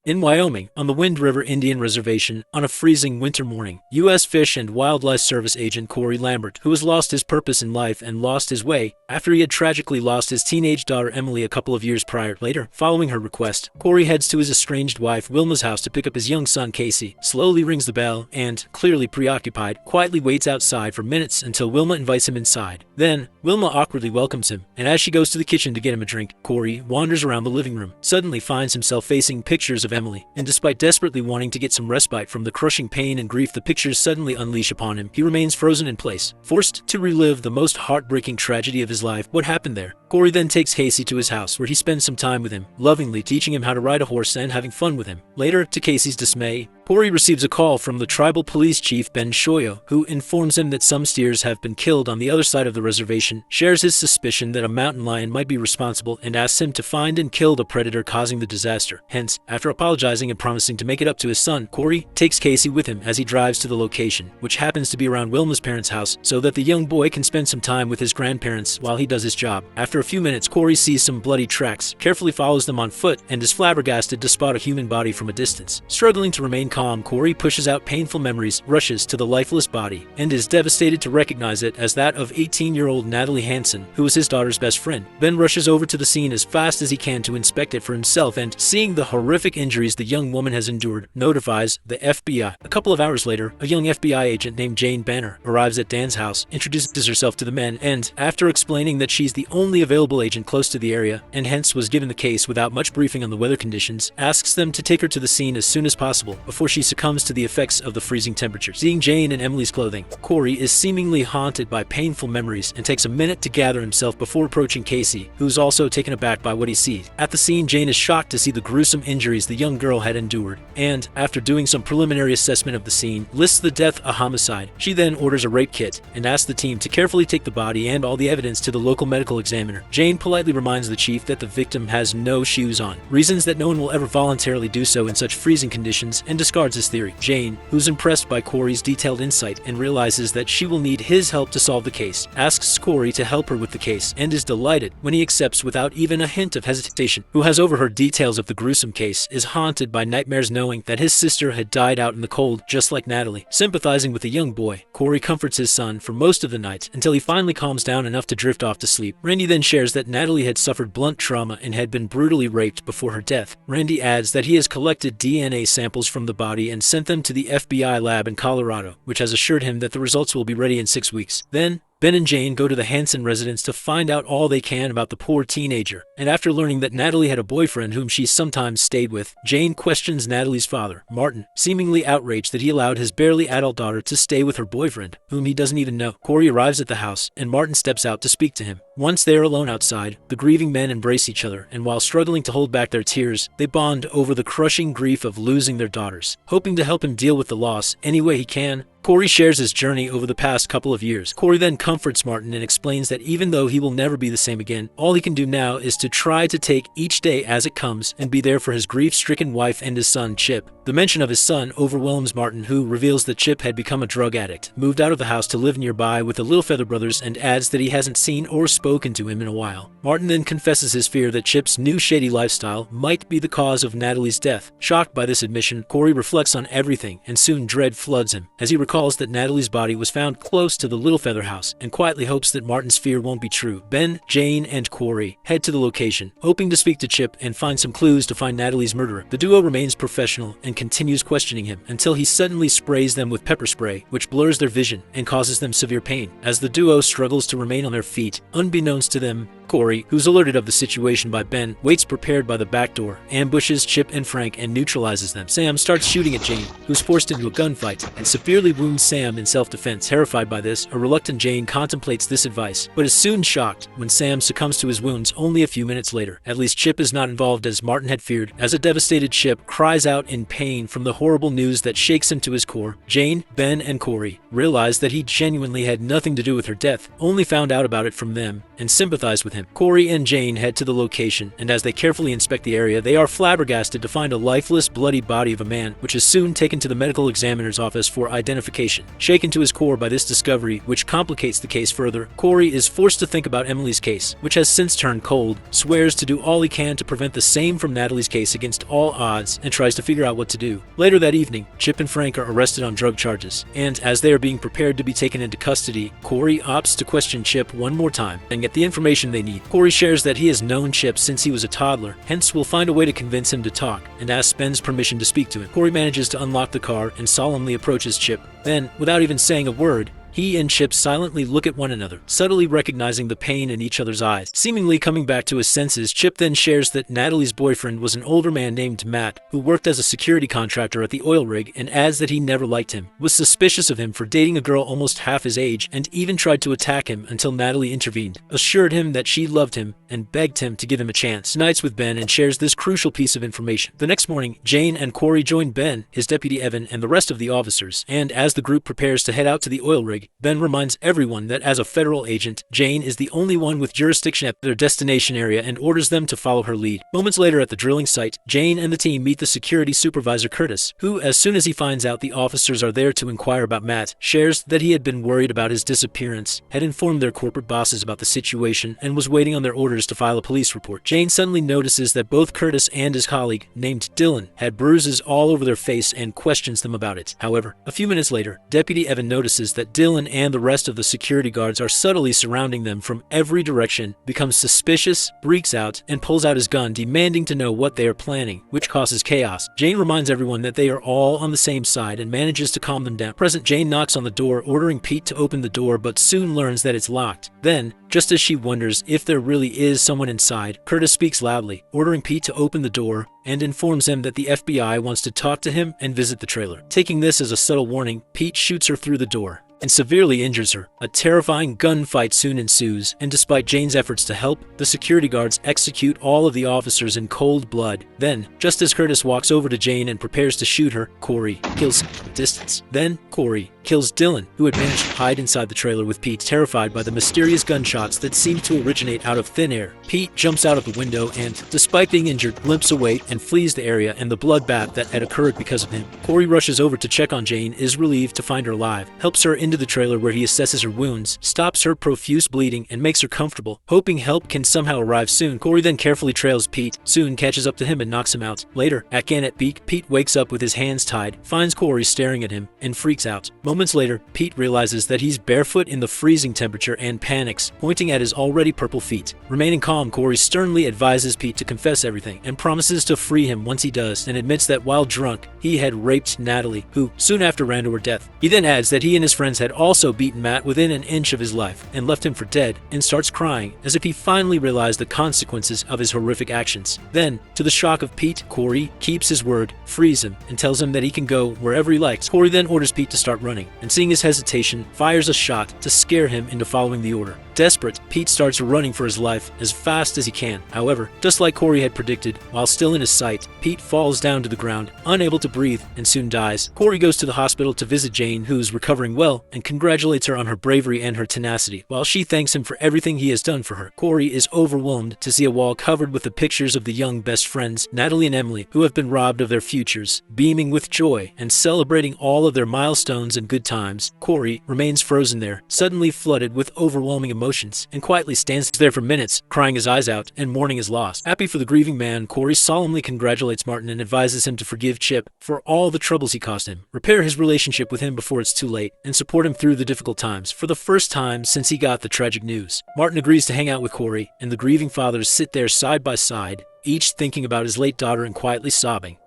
In Wyoming, on the Wind River Indian Reservation, on a freezing winter morning, U.S. Fish and Wildlife Service agent Corey Lambert, who has lost his purpose in life and lost his way after he had tragically lost his teenage daughter Emily a couple of years prior. Later, following her request, Corey heads to his estranged wife Wilma's house to pick up his young son Casey, slowly rings the bell, and, clearly preoccupied, quietly waits outside for minutes until Wilma invites him inside. Then, Wilma awkwardly welcomes him, and as she goes to the kitchen to get him a drink, Corey wanders around the living room, suddenly finds himself facing pictures of Emily, and despite desperately wanting to get some respite from the crushing pain and grief the pictures suddenly unleash upon him, he remains frozen in place, forced to relive the most heartbreaking tragedy of his life. What happened there? Corey then takes Casey to his house, where he spends some time with him, lovingly teaching him how to ride a horse and having fun with him. Later, to Casey's dismay, Corey receives a call from the tribal police chief Ben Shoyo, who informs him that some steers have been killed on the other side of the reservation, shares his suspicion that a mountain lion might be responsible, and asks him to find and kill the predator causing the disaster. Hence, after apologizing and promising to make it up to his son, Corey takes Casey with him as he drives to the location, which happens to be around Wilma's parents' house, so that the young boy can spend some time with his grandparents while he does his job. After a few minutes, Corey sees some bloody tracks, carefully follows them on foot, and is flabbergasted to spot a human body from a distance. Struggling to remain calm, Corey pushes out painful memories, rushes to the lifeless body, and is devastated to recognize it as that of 18-year-old Natalie Hansen, who was his daughter's best friend. Ben rushes over to the scene as fast as he can to inspect it for himself and, seeing the horrific injuries the young woman has endured, notifies the FBI. A couple of hours later, a young FBI agent named Jane Banner arrives at Dan's house, introduces herself to the men, and, after explaining that she's the only available agent close to the area, and hence was given the case without much briefing on the weather conditions, asks them to take her to the scene as soon as possible before she succumbs to the effects of the freezing temperature. Seeing Jane in Emily's clothing, Corey is seemingly haunted by painful memories and takes a minute to gather himself before approaching Casey, who's also taken aback by what he sees. At the scene, Jane is shocked to see the gruesome injuries the young girl had endured, and, after doing some preliminary assessment of the scene, lists the death a homicide. She then orders a rape kit and asks the team to carefully take the body and all the evidence to the local medical examiner. Jane politely reminds the chief that the victim has no shoes on, reasons that no one will ever voluntarily do so in such freezing conditions, and discards his theory. Jane, who's impressed by Corey's detailed insight and realizes that she will need his help to solve the case, asks Corey to help her with the case, and is delighted when he accepts without even a hint of hesitation. Who has overheard details of the gruesome case, is haunted by nightmares knowing that his sister had died out in the cold just like Natalie. Sympathizing with the young boy, Corey comforts his son for most of the night until he finally calms down enough to drift off to sleep. Randy then shares that Natalie had suffered blunt trauma and had been brutally raped before her death. Randy adds that he has collected DNA samples from the body and sent them to the FBI lab in Colorado, which has assured him that the results will be ready in 6 weeks. Then, Ben and Jane go to the Hansen residence to find out all they can about the poor teenager, and after learning that Natalie had a boyfriend whom she sometimes stayed with, Jane questions Natalie's father, Martin, seemingly outraged that he allowed his barely adult daughter to stay with her boyfriend, whom he doesn't even know. Corey arrives at the house, and Martin steps out to speak to him. Once they are alone outside, the grieving men embrace each other, and while struggling to hold back their tears, they bond over the crushing grief of losing their daughters. Hoping to help him deal with the loss any way he can, Corey shares his journey over the past couple of years. Corey then comforts Martin and explains that even though he will never be the same again, all he can do now is to try to take each day as it comes and be there for his grief-stricken wife and his son, Chip. The mention of his son overwhelms Martin, who reveals that Chip had become a drug addict, moved out of the house to live nearby with the Littlefeather brothers, and adds that he hasn't seen or spoken to him in a while. Martin then confesses his fear that Chip's new shady lifestyle might be the cause of Natalie's death. Shocked by this admission, Corey reflects on everything, and soon dread floods him, as he recalls that Natalie's body was found close to the Littlefeather house, and quietly hopes that Martin's fear won't be true. Ben, Jane, and Corey head to the location, hoping to speak to Chip and find some clues to find Natalie's murderer. The duo remains professional and continues questioning him until he suddenly sprays them with pepper spray, which blurs their vision and causes them severe pain. As the duo struggles to remain on their feet, unbeknownst to them, Corey, who's alerted of the situation by Ben, waits prepared by the back door, ambushes Chip and Frank, and neutralizes them. Sam starts shooting at Jane, who's forced into a gunfight, and severely wounds Sam in self-defense. Terrified by this, a reluctant Jane contemplates this advice, but is soon shocked when Sam succumbs to his wounds only a few minutes later. At least Chip is not involved as Martin had feared. As a devastated Chip cries out in pain from the horrible news that shakes him to his core, Jane, Ben, and Corey realize that he genuinely had nothing to do with her death, only found out about it from them, and sympathize with him. Corey and Jane head to the location, and as they carefully inspect the area, they are flabbergasted to find a lifeless, bloody body of a man, which is soon taken to the medical examiner's office for identification. identification. Shaken to his core by this discovery, which complicates the case further, Corey is forced to think about Emily's case, which has since turned cold, swears to do all he can to prevent the same from Natalie's case against all odds, and tries to figure out what to do. Later that evening, Chip and Frank are arrested on drug charges, and as they are being prepared to be taken into custody, Corey opts to question Chip one more time and get the information they need. Corey shares that he has known Chip since he was a toddler, hence will find a way to convince him to talk, and asks Ben's permission to speak to him. Corey manages to unlock the car and solemnly approaches Chip. Then, without even saying a word, he and Chip silently look at one another, subtly recognizing the pain in each other's eyes. Seemingly coming back to his senses, Chip then shares that Natalie's boyfriend was an older man named Matt, who worked as a security contractor at the oil rig, and adds that he never liked him, was suspicious of him for dating a girl almost half his age, and even tried to attack him until Natalie intervened, assured him that she loved him, and begged him to give him a chance. Unites with Ben and shares this crucial piece of information. The next morning, Jane and Corey join Ben, his deputy Evan, and the rest of the officers, and as the group prepares to head out to the oil rig, Ben reminds everyone that as a federal agent, Jane is the only one with jurisdiction at their destination area and orders them to follow her lead. Moments later at the drilling site, Jane and the team meet the security supervisor Curtis, who, as soon as he finds out the officers are there to inquire about Matt, shares that he had been worried about his disappearance, had informed their corporate bosses about the situation, and was waiting on their orders to file a police report. Jane suddenly notices that both Curtis and his colleague, named Dylan, had bruises all over their face and questions them about it. However, a few minutes later, Deputy Evan notices that Dylan and the rest of the security guards are subtly surrounding them from every direction, becomes suspicious, freaks out, and pulls out his gun, demanding to know what they are planning, which causes chaos. Jane reminds everyone that they are all on the same side and manages to calm them down. Present, Jane knocks on the door, ordering Pete to open the door, but soon learns that it's locked. Then, just as she wonders if there really is someone inside, Curtis speaks loudly, ordering Pete to open the door, and informs him that the FBI wants to talk to him and visit the trailer. Taking this as a subtle warning, Pete shoots her through the door and severely injures her. A terrifying gunfight soon ensues, and despite Jane's efforts to help, the security guards execute all of the officers in cold blood. Then, just as Curtis walks over to Jane and prepares to shoot her, Corey kills him from a distance. Then, Corey kills Dylan, who had managed to hide inside the trailer with Pete, terrified by the mysterious gunshots that seemed to originate out of thin air. Pete jumps out of the window and, despite being injured, limps away and flees the area and the bloodbath that had occurred because of him. Corey rushes over to check on Jane, is relieved to find her alive, helps her into the trailer where he assesses her wounds, stops her profuse bleeding, and makes her comfortable, hoping help can somehow arrive soon. Corey then carefully trails Pete, soon catches up to him and knocks him out. Later, again at Pete, Pete wakes up with his hands tied, finds Corey staring at him, and freaks out. Moments later, Pete realizes that he's barefoot in the freezing temperature and panics, pointing at his already purple feet. Remaining calm, Corey sternly advises Pete to confess everything, and promises to free him once he does, and admits that while drunk, he had raped Natalie, who soon after ran to her death. He then adds that he and his friends had also beaten Matt within an inch of his life, and left him for dead, and starts crying, as if he finally realized the consequences of his horrific actions. Then, to the shock of Pete, Corey keeps his word, frees him, and tells him that he can go wherever he likes. Corey then orders Pete to start running, and seeing his hesitation, fires a shot to scare him into following the order. Desperate, Pete starts running for his life as fast as he can. However, just like Corey had predicted, while still in his sight, Pete falls down to the ground, unable to breathe, and soon dies. Corey goes to the hospital to visit Jane, who's recovering well, and congratulates her on her bravery and her tenacity. While she thanks him for everything he has done for her, Corey is overwhelmed to see a wall covered with the pictures of the young best friends, Natalie and Emily, who have been robbed of their futures. Beaming with joy and celebrating all of their milestones and good times, Corey remains frozen there, suddenly flooded with overwhelming emotions, and quietly stands there for minutes, crying his eyes out and mourning his loss. Happy for the grieving man, Corey solemnly congratulates Martin and advises him to forgive Chip for all the troubles he caused him, repair his relationship with him before it's too late, and support him through the difficult times for the first time since he got the tragic news. Martin agrees to hang out with Corey, and the grieving fathers sit there side by side, each thinking about his late daughter and quietly sobbing.